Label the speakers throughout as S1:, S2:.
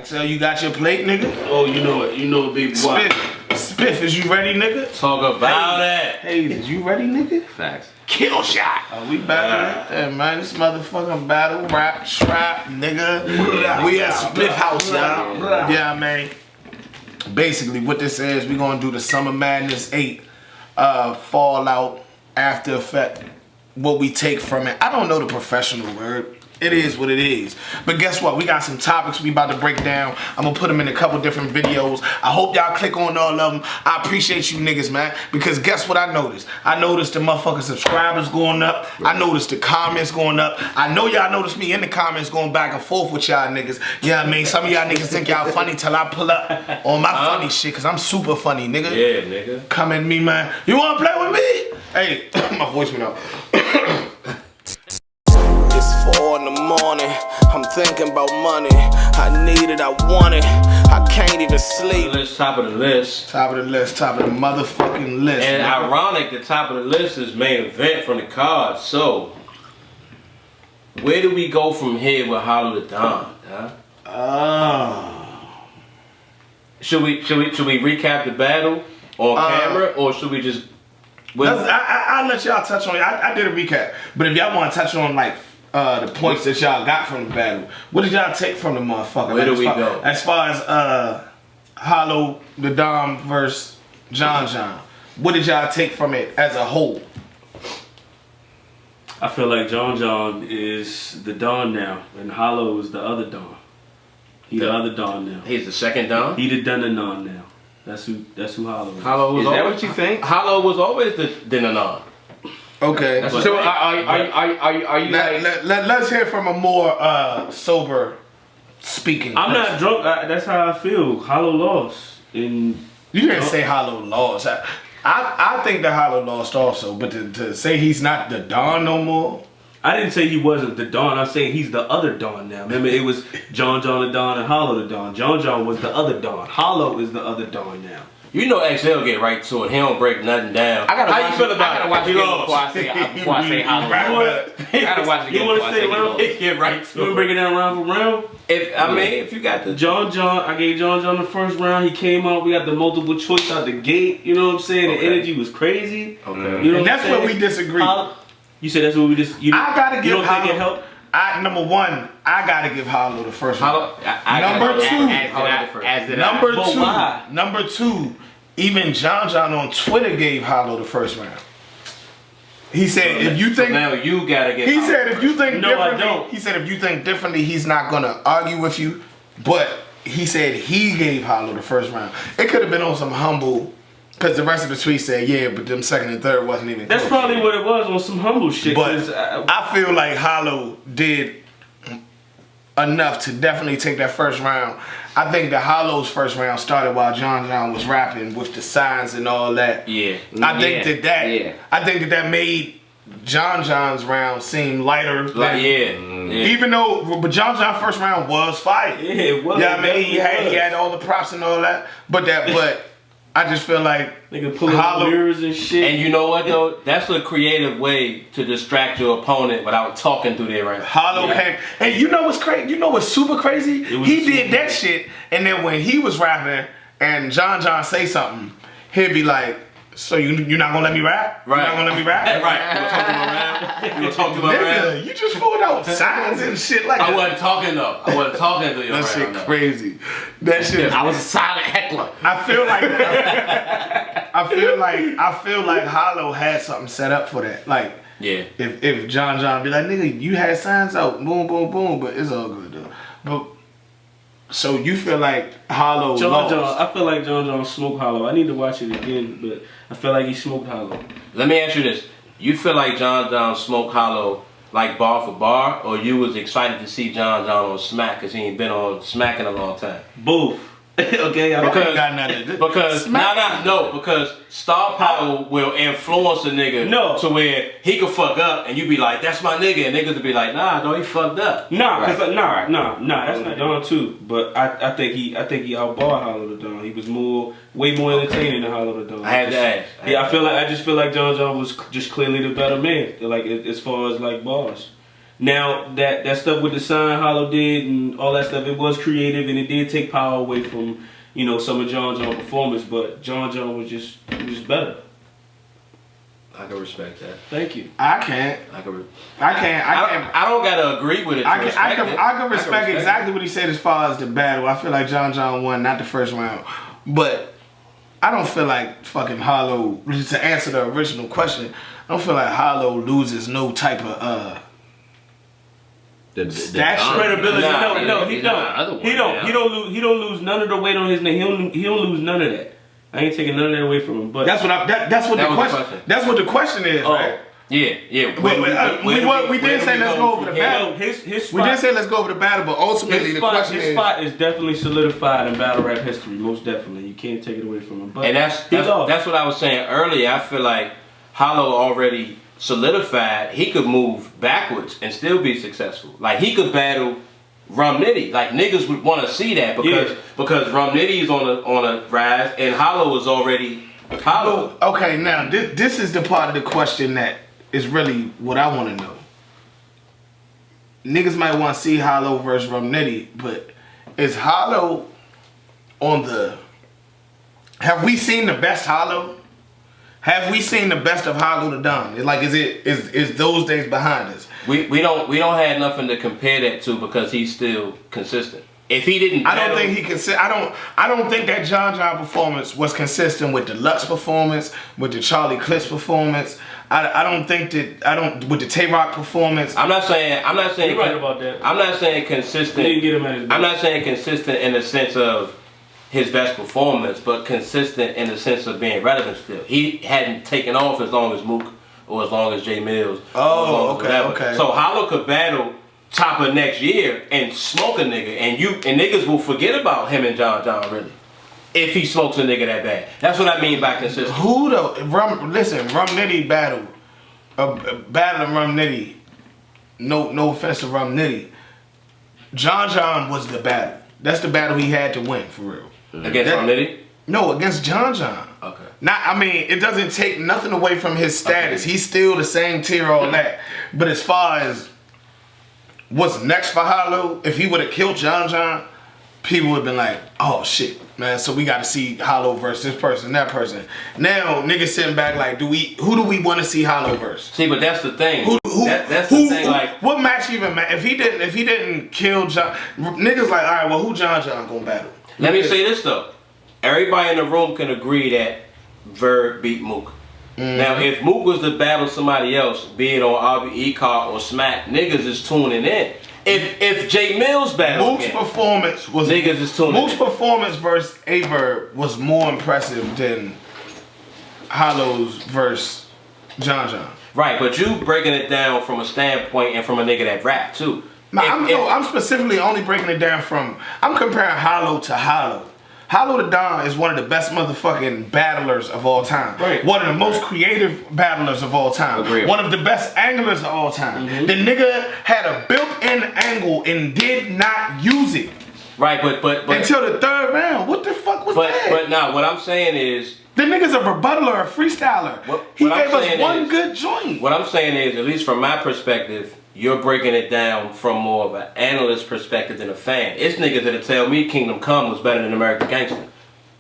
S1: XL, you got your plate, nigga?
S2: Oh, you know it. You know it, big boy.
S1: Spiff, is you ready, nigga?
S3: Talk about it.
S1: Hey, is you ready, nigga?
S3: Facts.
S2: Kill shot.
S1: We battling right there, man. This motherfucking battle rap trap, nigga. We at Spiff House, y'all. Yeah, man. Basically, what this is, we gonna do the Summer Madness 8 Fallout After Effect. What we take from it. I don't know the professional word. It is what it is. But guess what? We got some topics we about to break down. I'm gonna put them in a couple different videos. I hope y'all click on all of them. I appreciate you niggas, man. Because guess what I noticed? I noticed the motherfucking subscribers going up. I noticed the comments going up. I know y'all noticed me in the comments going back and forth with y'all niggas. Yeah, I mean, some of y'all niggas think y'all funny till I pull up on my funny shit. Because I'm super funny, nigga.
S3: Yeah, nigga.
S1: Come at me, man. You wanna play with me? Hey, my voice went out. It's 4 in the morning, I'm thinking about money. I need it, I want it, I can't even sleep.
S3: Top of the list.
S1: Top of the list, top of the motherfucking list.
S3: And
S1: man.
S3: ironic, the top of the list is main event from the card. So, where do we go from here with Hollow the Don? Huh? Should we recap the battle on camera, or should we just?
S1: I'll let y'all touch on it. I did a recap, but if y'all want to touch on like the points that y'all got from the battle, what did y'all take from the motherfucker?
S3: Where do we go?
S1: As far as Hollow the Dom versus John John, what did y'all take from it as a whole?
S2: I feel like John John is the Don now, and Hollow is the other Don. He the other Don now.
S3: He's the second Don.
S2: He the Don now. That's who Hollow is.
S3: Hollow was
S4: Is that what you think?
S3: Hollow was always the Don.
S1: Okay.
S4: So are you like?
S1: Let's hear from a more sober speaking.
S2: I'm not drunk. That's how I feel. Hollow lost. And
S1: You didn't say Hollow lost. I think that Hollow lost also, but to say he's not the Don no more.
S2: I didn't say he wasn't the Don. I'm saying he's the other Don now. Remember, it was John John the Don and Hollow the Don. John John was the other Don. Hollow is the other Don now.
S3: You know XL get right to it. He don't break nothing down. How you feel about it?
S4: I gotta watch it before I say Hollow. I gotta watch it
S2: You want to say round?
S3: Get right
S2: You
S3: to
S2: want to
S3: it.
S2: break it down round for round?
S3: If you got the
S2: John John, I gave John John the first round. He came out. We got the multiple choice out the gate. You know what I'm saying?
S3: Okay.
S2: The energy was crazy.
S3: Okay.
S2: You know
S1: And
S2: what I'm
S1: that's where
S2: saying?
S1: we disagree.
S2: You said that's what we just.
S1: I gotta give
S2: You don't think it
S1: Hollow.
S2: helped?
S1: Number one, I gotta give Hollow the first
S3: Hollow.
S1: round. Number two, even John John on Twitter gave Hollow the first round. He said, if you think
S3: now you gotta get.
S1: he said if you think
S2: No, I
S1: differently,
S2: don't.
S1: he said if you think differently, he's not gonna argue with you. But he said he gave Hollow the first round. It could have been on some humble, because the rest of the tweet said, yeah, but them second and third wasn't even.
S2: That's
S1: close.
S2: probably what it was on some humble shit.
S1: But
S2: 'cause
S1: I feel like Hollow did enough to definitely take that first round. I think the Hollow's first round started while John John was rapping with the signs and all that.
S3: Yeah.
S1: I think
S4: Yeah.
S1: that made John John's round seem lighter.
S3: Like,
S1: than,
S3: yeah.
S1: Even though, but John John's first round was fire.
S2: Yeah, it was.
S1: Yeah, I mean, he
S2: Definitely
S1: had all the props and all that. But I just feel like
S2: Nigga pulling
S1: Hollow-
S2: mirrors and shit.
S3: And you know what though? That's a creative way to distract your opponent without talking through their right.
S1: Hollow came. And you know what's crazy? You know what's super crazy?
S2: was
S1: He
S2: super
S1: did that shit, and then when he was rapping and John John say something, he'd be like, "So you're not gonna let me rap?
S3: Right.
S1: You're not gonna let me rap?
S3: Right. You gonna talk to my rap? You gonna talk to my rap?
S1: Nigga, you just pulled out signs and shit like that.
S3: I wasn't talking though. I wasn't talking to your
S1: That shit
S3: rap.
S1: crazy. That shit.
S4: I was a silent heckler.
S1: I feel like Hollow had something set up for that. Like,
S3: Yeah.
S1: if John John be like, nigga, you had signs out, boom, boom, boom, but it's all good though. But so you feel like Hollow
S2: John
S1: lost?
S2: John, I feel like John John smoked Hollow. I need to watch it again, but I feel like he smoked Hollow.
S3: Let me ask you this: you feel like John John smoked Hollow like bar for bar, or you was excited to see John John on Smack because he ain't been on Smack in a long time?
S2: Both. Okay, I
S1: Because got nothing to do.
S3: Because because star power will influence a nigga
S2: No.
S3: to where he could fuck up and you be like, that's my nigga, and niggas would be like, nah, no, he fucked up.
S2: Nah, cause
S4: Right.
S2: nah, that's not Don too. But I think he outbarred Hollow the Don. He was way more entertaining than Hollow the Don.
S3: I had to ask.
S2: Yeah, I just feel like John John was just clearly the better man. Like as far as like bars. Now that stuff with the sign Hollow did and all that stuff, it was creative and it did take power away from some of John performance, but John was just better.
S3: I can respect that.
S2: Thank you.
S1: I can't.
S3: I can.
S1: I
S3: don't gotta agree with it.
S1: I can respect exactly what he said as far as the battle. I feel like John won, not the first round, but I don't feel like fucking Hollow. To answer the original question, I don't feel like Hollow loses no type of stature,
S2: credibility. No, he
S4: don't.
S2: He don't lose none of the weight on his neck. He don't lose none of that. I ain't taking none of that away from him. But
S1: that's what the question is, right?
S3: Yeah.
S1: We did say let's go over the battle.
S2: His spot,
S1: we did say let's go over the battle, but ultimately the question
S2: his spot is definitely solidified in battle rap history. Most definitely, you can't take it away from him. But
S3: and that's what I was saying earlier. I feel like Hollow already solidified. He could move backwards and still be successful. Like he could battle Rum Nitty. Like niggas would want to see that because Rum Nitty is on a rise and Hollow is already Hollow.
S1: Okay, now this is the part of the question that is really what I want to know. Niggas might want to see Hollow versus Rum Nitty, but is Hollow on the? Have we seen the best Hollow? Have we seen the best of Hollow the Don? Like, is those days behind us?
S3: We don't have nothing to compare that to because he's still consistent. If he didn't,
S1: I don't think he can. I don't think that John performance was consistent with the Lux performance, with the Charlie Clips performance. I don't think that with the Tay Rock performance.
S3: I'm not saying.
S2: You're right about that.
S3: I'm not saying consistent.
S2: You didn't get him at his best.
S3: I'm not saying consistent in the sense of his best performance, but consistent in the sense of being relevant still. He hadn't taken off as long as Mook or as long as Jay Mills.
S1: Oh, okay.
S3: So Hollow could battle top of next year and smoke a nigga, and niggas will forget about him and John really. If he smokes a nigga that bad. That's what I mean by consistent.
S1: Who though? Rum Nitty battle. Battling Rum Nitty. No offense to Rum Nitty. John was the battle. That's the battle he had to win for real.
S3: Against Rum Nitty?
S1: No, against John.
S3: Okay.
S1: It doesn't take nothing away from his status. Okay. He's still the same tier, all that. But as far as what's next for Hollow, if he would have killed John, people would have been like, oh shit, man, so we got to see Hollow versus this person, that person. Now, niggas sitting back like, who do we want to see Hollow versus?
S3: See, but that's the thing. That's the thing, like...
S1: What match even matter? If he didn't kill John, niggas like, all right, well, who John gonna battle?
S3: Let me say this, though. Everybody in the room can agree that Verb beat Mook. Mm-hmm. Now, if Mook was to battle somebody else, be it on RBE Car or Smack, niggas is tuning in. If Jay Mills battled
S1: Mook's performance was
S3: niggas is tuning
S1: Mook's performance versus Averb was more impressive than Hollow's versus John.
S3: Right, but you breaking it down from a standpoint and from a nigga that rap too.
S1: I'm specifically only breaking it down from I'm comparing Hollow to Hollow. Hollow the Don is one of the best motherfucking battlers of all time.
S2: Right.
S1: One of the most creative battlers of all time.
S3: Agreed.
S1: One of the best anglers of all time. Mm-hmm. The nigga had a built-in angle and did not use it.
S3: Right, but
S1: until the third round. What the fuck was that?
S3: But now, what I'm saying is
S1: the nigga's a rebuttaler, a freestyler. He gave us one good joint.
S3: What I'm saying is, at least from my perspective, you're breaking it down from more of an analyst perspective than a fan. It's niggas that'll tell me Kingdom Come was better than American Gangster.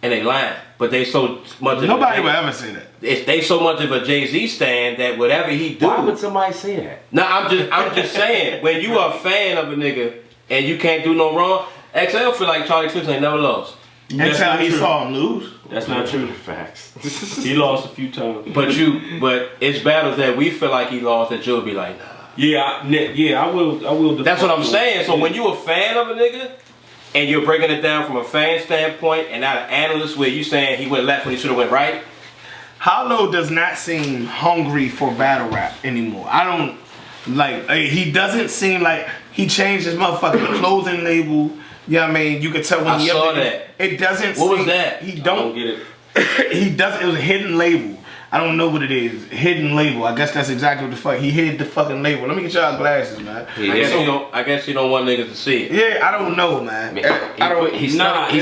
S3: And they lying. But they so much of
S1: nobody will ever say that.
S3: They so much of a Jay-Z stan that whatever he do.
S4: Why would somebody say that?
S3: No, I'm just saying, when you are a fan of a nigga and you can't do no wrong, XL feel like Charlie Clips ain't never lost.
S1: Until he saw him lose.
S2: That's not true.
S4: Facts.
S2: He lost a few times.
S3: But it's battles that we feel like he lost that you'll be like, nah.
S2: Yeah, I will.
S3: That's what I'm saying. So when you a fan of a nigga and you're breaking it down from a fan standpoint and not an analyst where you saying he went left when he should have went right.
S1: Hollow does not seem hungry for battle rap anymore. I don't like. He doesn't seem like he changed his motherfucking clothing label. You know what I mean? You could tell when he
S3: saw that.
S1: It doesn't.
S3: What was that?
S1: He
S2: I don't get it.
S1: He doesn't. It was a hidden label. I don't know what it is. Hidden label. I guess that's exactly what the fuck. He hid the fucking label. Let me get y'all glasses, man.
S3: I guess you don't want niggas to see it.
S1: Yeah, I don't know, man.
S4: He stuck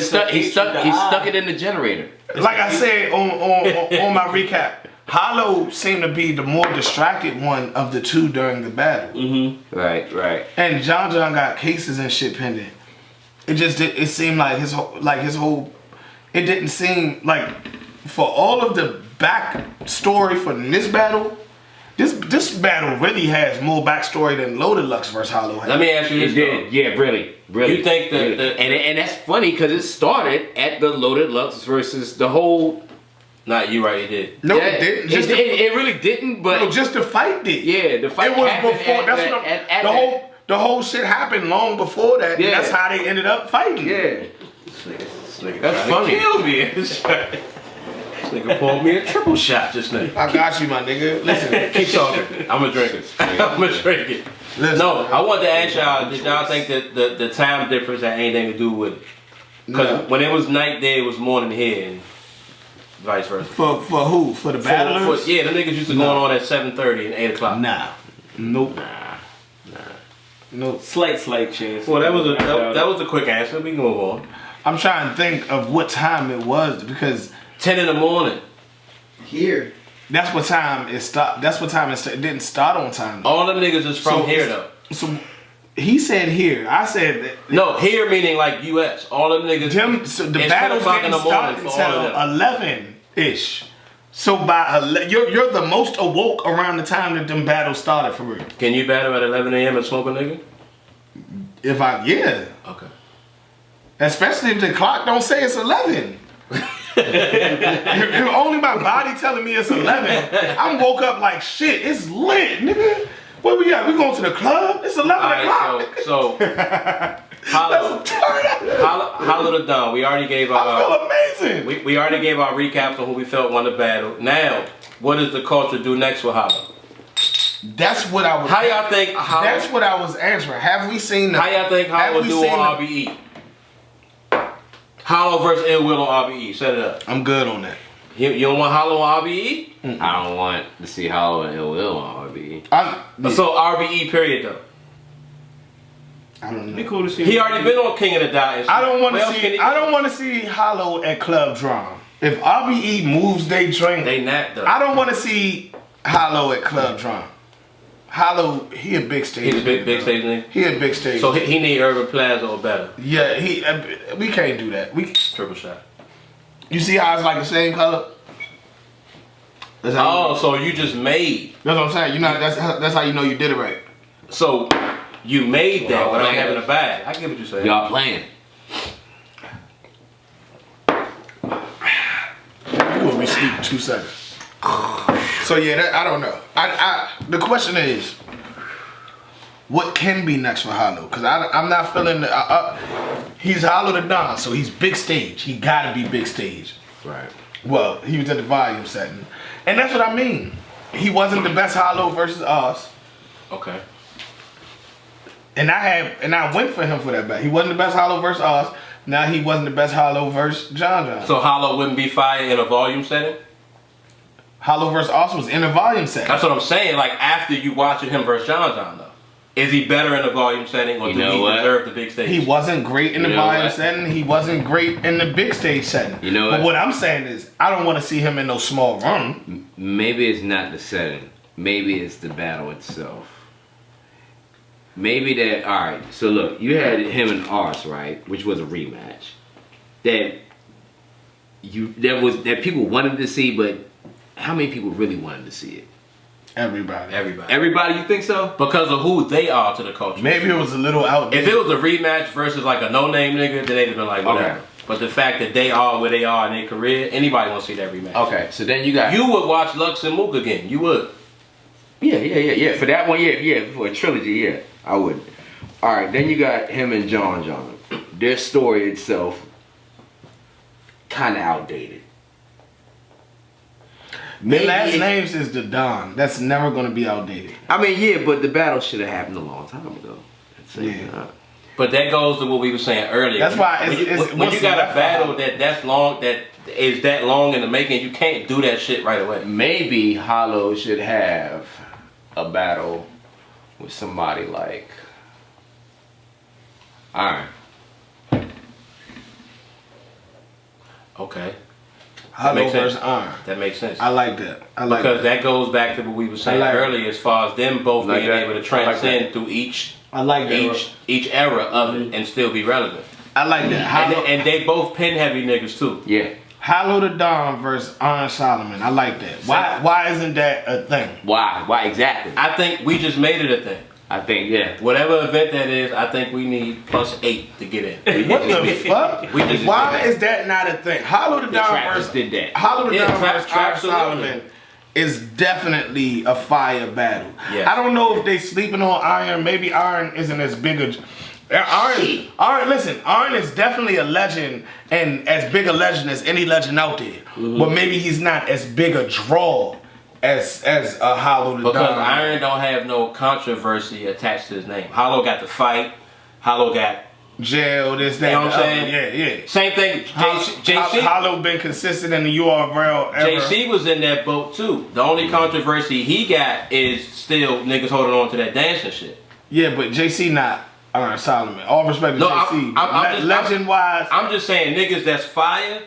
S4: it in the generator.
S1: Like I said on my recap, Hollow seemed to be the more distracted one of the two during the battle.
S2: Mm-hmm.
S5: Right.
S1: And John got cases and shit pending. It just did. It seemed like his whole. It didn't seem like for all of the back story for this battle. This battle really has more backstory than Loaded Lux versus Hollow had.
S3: Let me ask you
S5: It
S3: this.
S5: did. Yeah, really.
S3: You think that
S5: and that's funny because it started at the Loaded Lux versus the whole.
S3: Nah, you right, it did.
S1: No,
S5: Yeah,
S1: it didn't.
S5: it really didn't. But
S1: No, just the fight did.
S5: yeah, the fight
S1: It was
S5: happened
S1: before. That's what the whole shit happened long before that.
S5: Yeah.
S1: And that's how they ended up fighting.
S5: Yeah,
S3: That's
S5: funny.
S3: Killed me. This nigga pulled me a triple shot just now.
S1: I got you, my nigga. Listen,
S3: Keep talking. I'm a drinker. I'm a drinker.
S1: listen.
S3: No, I wanted to ask y'all, did y'all think that the time difference had anything to do with it? Because
S1: No.
S3: when it was night there, it was morning here, and vice versa.
S1: For who? For the battlers?
S3: Yeah, the niggas used to go on at 7:30 and 8 o'clock.
S1: Nah. Nope. Nope.
S2: Slight chance.
S3: Well, that was a quick answer. We can move on.
S1: I'm trying to think of what time it was because
S3: 10 in the morning.
S1: here, that's what time it stopped. That's what time it didn't start on time.
S3: All them niggas is from
S1: So
S3: here,
S1: it's-
S3: though.
S1: So he said here. I said that.
S3: No, here meaning like U.S. All them niggas.
S1: So the
S3: it's 10
S1: battles
S3: o'clock in
S1: didn't
S3: the
S1: start
S3: morning for all of
S1: until
S3: them.
S1: 11-ish. So by you're the most awoke around the time that them battles started for real.
S3: Can you battle at 11 a.m. and smoke a nigga?
S1: Yeah,
S3: Okay.
S1: especially if the clock don't say it's 11. if only my body telling me it's 11, I'm woke up like shit. It's lit, nigga. What we got? We going to the club? It's 11
S3: All
S1: o'clock.
S3: right, so Hollow,
S1: Let's turn up.
S3: Hollow the Don. We already gave
S1: I
S3: our
S1: feel amazing.
S3: we already gave our recaps on who we felt won the battle. Now, what does the culture do next with Hollow?
S1: That's what I was.
S3: How y'all think Hollow?
S1: That's what I was answering. Have we seen the?
S3: How y'all think Hollow
S1: have we
S3: do
S1: seen
S3: on RBE? Hollow versus Ill Will on RBE. Set it up.
S1: I'm good on that.
S3: You don't want Hollow on RBE?
S5: I don't want to see Hollow and Ill Will on RB.
S3: So RBE period though.
S1: I don't
S2: Be
S1: know.
S2: cool to see.
S3: He already been on King of the Dot.
S1: I don't want
S3: What
S1: to
S3: else can
S1: see.
S3: he
S1: I
S3: do?
S1: don't want to see Hollow at Club Drum. If RBE moves, they drink.
S3: They not though.
S1: I don't want to see Hollow at Club Drum. Hollow, he a big stage.
S3: He's a big
S1: nigga,
S3: stage
S1: bro.
S3: nigga.
S1: He a big stage.
S3: So he need Urban Plaza or better.
S1: Yeah, we can't do that.
S3: Triple shot.
S1: You see how it's like the same color? That's how
S3: Oh, so you just made.
S1: that's what I'm saying. You know, that's how you know you did it right.
S3: So you made that
S5: Y'all
S3: without
S5: playing.
S3: having a bag. I get what you're saying.
S5: Y'all playing?
S1: You will be sleep 2 seconds. So yeah, I don't know. The question is, what can be next for Hollow? Because I'm not feeling. He's Hollow the Don, so he's big stage. He gotta be big stage.
S5: Right.
S1: Well, he was at the volume setting, and that's what I mean. He wasn't the best Hollow versus us,
S3: Okay.
S1: and I went for him for that bet. He wasn't the best Hollow versus us. Now he wasn't the best Hollow versus John.
S3: So Hollow wouldn't be fire in a volume setting?
S1: Hollow versus us was in a volume setting.
S3: That's what I'm saying. Like after you watching him versus John though. Is he better in the volume setting or
S5: You
S3: do
S5: know
S3: he
S5: what?
S3: deserve the big stage?
S1: He wasn't great in the
S5: You know
S1: volume
S5: what?
S1: setting. He wasn't great in the big stage setting.
S5: You know
S1: But
S5: what?
S1: what I'm saying is, I don't want to see him in no small run.
S5: Maybe it's not the setting. Maybe it's the battle itself. Maybe that. All right. So look, you had him and Ars, right, which was a rematch. That people wanted to see, but how many people really wanted to see it?
S1: Everybody.
S5: Everybody, you think so?
S3: Because of who they are to the culture.
S1: Maybe it was a little outdated.
S3: If it was a rematch versus like a no-name nigga, then they'd have been like, whatever.
S5: Okay.
S3: But the fact that they are where they are in their career, anybody want to see that rematch.
S5: Okay. So then you got
S3: You would watch Lux and Mook again. You would.
S5: Yeah. For that one, yeah. For a trilogy, yeah, I would. All right. Then you got him and John. Their story itself, kind of outdated.
S1: Their last
S5: Maybe-
S1: names is the Don. That's never going to be outdated.
S5: I mean, yeah, but the battle should have happened a long time ago.
S1: Yeah.
S3: But that goes to what we were saying earlier.
S1: That's why
S3: when
S1: it's-
S3: when you
S1: what's
S3: got a
S1: left
S3: battle
S1: out?
S3: that's long, that is that long in the making, you can't do that shit right away.
S5: Maybe Hollow should have a battle with somebody like. All right.
S3: Okay.
S1: Hollow
S3: makes sense.
S1: versus Iron.
S3: That makes sense.
S1: I like that. I like
S3: Because
S1: that.
S3: that goes back to what we were saying
S1: I like
S3: earlier, as far as them both
S5: Like
S3: being
S5: that.
S3: able to
S5: I like
S3: transcend
S5: that.
S3: through each
S1: I like that.
S3: each era of it and still be relevant.
S1: I like that. Hollow,
S3: And they both pen heavy niggas too.
S5: Yeah.
S1: Hollow the Don versus Iron Solomon. I like that. Why isn't that a thing?
S5: Why? Why exactly?
S3: I think we just made it a thing.
S5: I think yeah.
S3: Whatever event that is, I think we need +8 to get in.
S1: What the fuck?
S3: We just
S1: Why
S3: did that.
S1: is that not a thing? Hollow the
S5: The
S1: Don
S5: Trap
S1: versus
S5: just did that.
S1: Hollow the
S3: Yeah,
S1: Don
S3: Trap-
S1: versus Iron
S3: absolutely.
S1: Solomon is definitely a fire battle.
S3: Yes.
S1: I don't know if they sleeping on Iron. Maybe Iron isn't as big a. Iron, listen, Iron is definitely a legend and as big a legend as any legend out there. But maybe he's not as big a draw as a Hollow the
S3: Because
S1: Don.
S3: Iron don't have no controversy attached to his name. Hollow got the fight. Hollow got
S1: Jail, this, that,
S3: You know what I'm
S1: the
S3: saying?
S1: other. Yeah.
S3: same thing. JC.
S1: Hollow been consistent in the URL ever.
S3: JC was in that boat too. The only controversy he got is still niggas holding on to that dancing shit.
S1: Yeah, but JC not Iron Solomon. All respect to
S3: No,
S1: JC.
S3: I'm just-
S1: legend wise,
S3: I'm just saying niggas that's fire,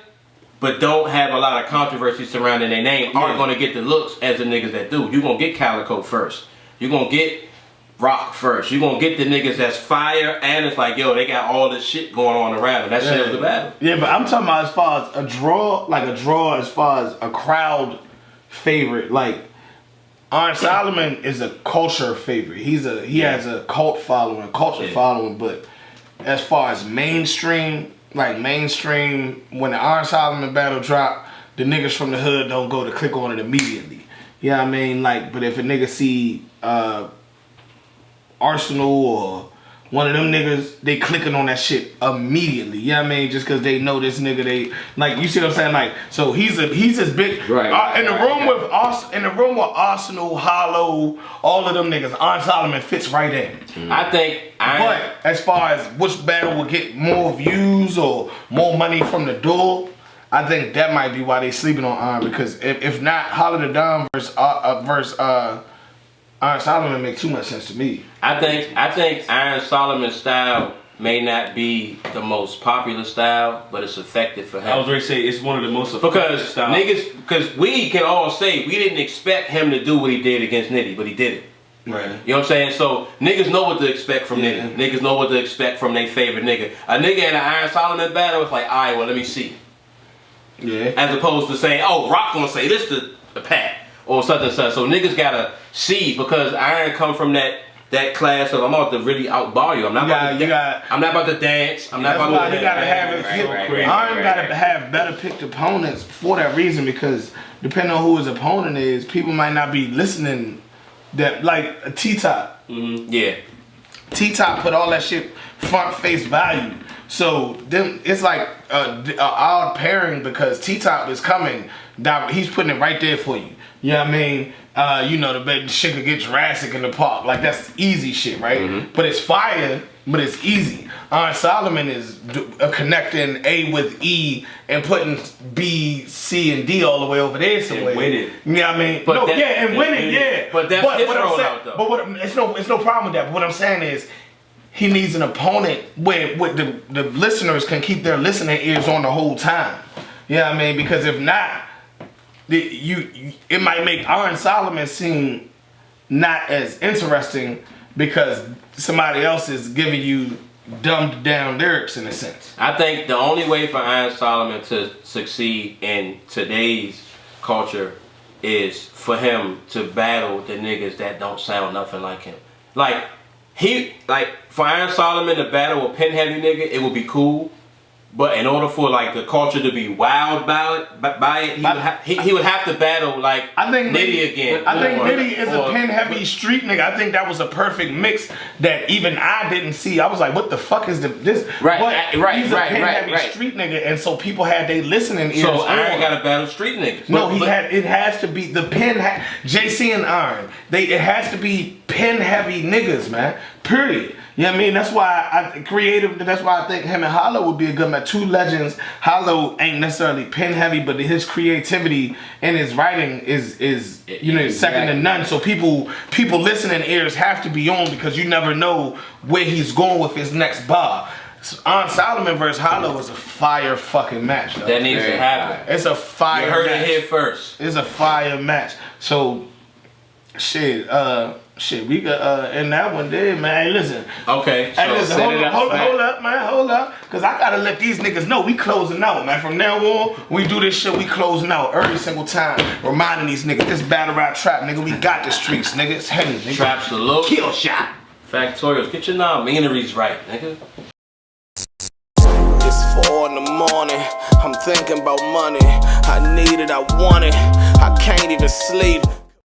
S3: but don't have a lot of controversy surrounding their name aren't gonna get the looks as the niggas that do. You gonna get Calico first. You gonna get Rock first. You gonna get the niggas that's fire and it's like, yo, they got all this shit going on around them. That sells the battle.
S1: Yeah, but I'm talking about as far as a draw as far as a crowd favorite. Like Iron Solomon is a culture favorite. He has a cult following, culture following. But as far as mainstream, when the Iron Solomon battle drop, the niggas from the hood don't go to click on it immediately. You know what I mean? Like, but if a nigga see Arsenal or one of them niggas, they clicking on that shit immediately. You know what I mean? Just because they know this nigga, they like, you see what I'm saying? Like, so he's as big.
S5: Right.
S1: In the room with Arsenal, Hollow, all of them niggas, Iron Solomon fits right in.
S3: I think Iron
S1: But as far as which battle will get more views or more money from the door, I think that might be why they sleeping on Iron, because if not, Hollow the Don versus Iron Solomon make too much sense to me.
S3: I think Iron Solomon's style may not be the most popular style, but it's effective for him.
S2: I was ready to say it's one of the most effective
S3: Because
S2: styles.
S3: because we can all say we didn't expect him to do what he did against Nitty, but he did it.
S1: Right.
S3: You know what I'm saying? So niggas know what to expect from Nitty. Niggas know what to expect from their favorite nigga. A nigga in an Iron Solomon battle, it's like, all right, well, let me see.
S1: Yeah.
S3: As opposed to saying, oh, Rock gonna say this to the Pat or something. So niggas gotta see, because Iron come from that class of I'm about to really outbar you. I'm not about to dance. I'm not
S1: That's
S3: about
S1: why
S3: to
S1: he gotta have it. Iron gotta have better picked opponents for that reason, because depending on who his opponent is, people might not be listening. That like a T-Top.
S3: Yeah.
S1: T-Top put all that shit front face value. So them, it's like a odd pairing, because T-Top is coming. He's putting it right there for you. You know what I mean? The shit could get Jurassic in the park. Like, that's easy shit, right? But it's fire, but it's easy. Iron Solomon is connecting A with E and putting B, C, and D all the way over there somewhere.
S2: And winning.
S1: You know what I mean?
S3: But
S1: winning, yeah.
S3: But that's his
S1: what I'm saying,
S3: rollout, though.
S1: But it's no problem with that. But what I'm saying is, he needs an opponent where the listeners can keep their listening ears on the whole time. You know what I mean? Because if not, it might make Iron Solomon seem not as interesting, because somebody else is giving you dumbed down lyrics in a sense.
S3: I think the only way for Iron Solomon to succeed in today's culture is for him to battle the niggas that don't sound nothing like him. For Iron Solomon to battle a pen heavy nigga, it would be cool. But in order for the culture to be wowed by it, he would have to battle Nitty again.
S1: I think Nitty is a pen heavy street nigga. I think that was a perfect mix that even I didn't see. I was like, what the fuck is this?
S5: Right,
S1: but
S5: right,
S1: he's a
S5: right,
S1: pen
S5: right,
S1: heavy
S5: right.
S1: street nigga, and so people had they listening ears.
S3: So Iron
S1: on.
S3: got to battle street niggas.
S1: No, it has to be the pen. JC and Iron. It has to be pen heavy niggas, man. Period. You know what I mean? That's why that's why I think him and Hollow would be a good match. Two legends. Hollow ain't necessarily pen heavy, but his creativity and his writing is second to none. So people listening ears have to be on, because you never know where he's going with his next bar. Solomon versus Hollow is a fire fucking match, though.
S3: That needs to happen.
S1: It's a fire
S3: You heard
S1: match.
S3: it here first.
S1: It's a fire match. So, shit, we got in that one there, man. Listen.
S3: Okay,
S1: Hey,
S3: so
S1: listen, hold up, man, hold up. Cause I gotta let these niggas know we closing out, man. From now on, we do this shit, we closing out every single time. Reminding these niggas, this battle rap trap, nigga, we got the streets, nigga. It's heavy, nigga.
S3: Trap salute.
S1: Kill shot.
S3: Factorials, get your non-binaries right, nigga.
S1: It's 4 in the morning, I'm thinking about money. I need it, I want it, I can't even sleep.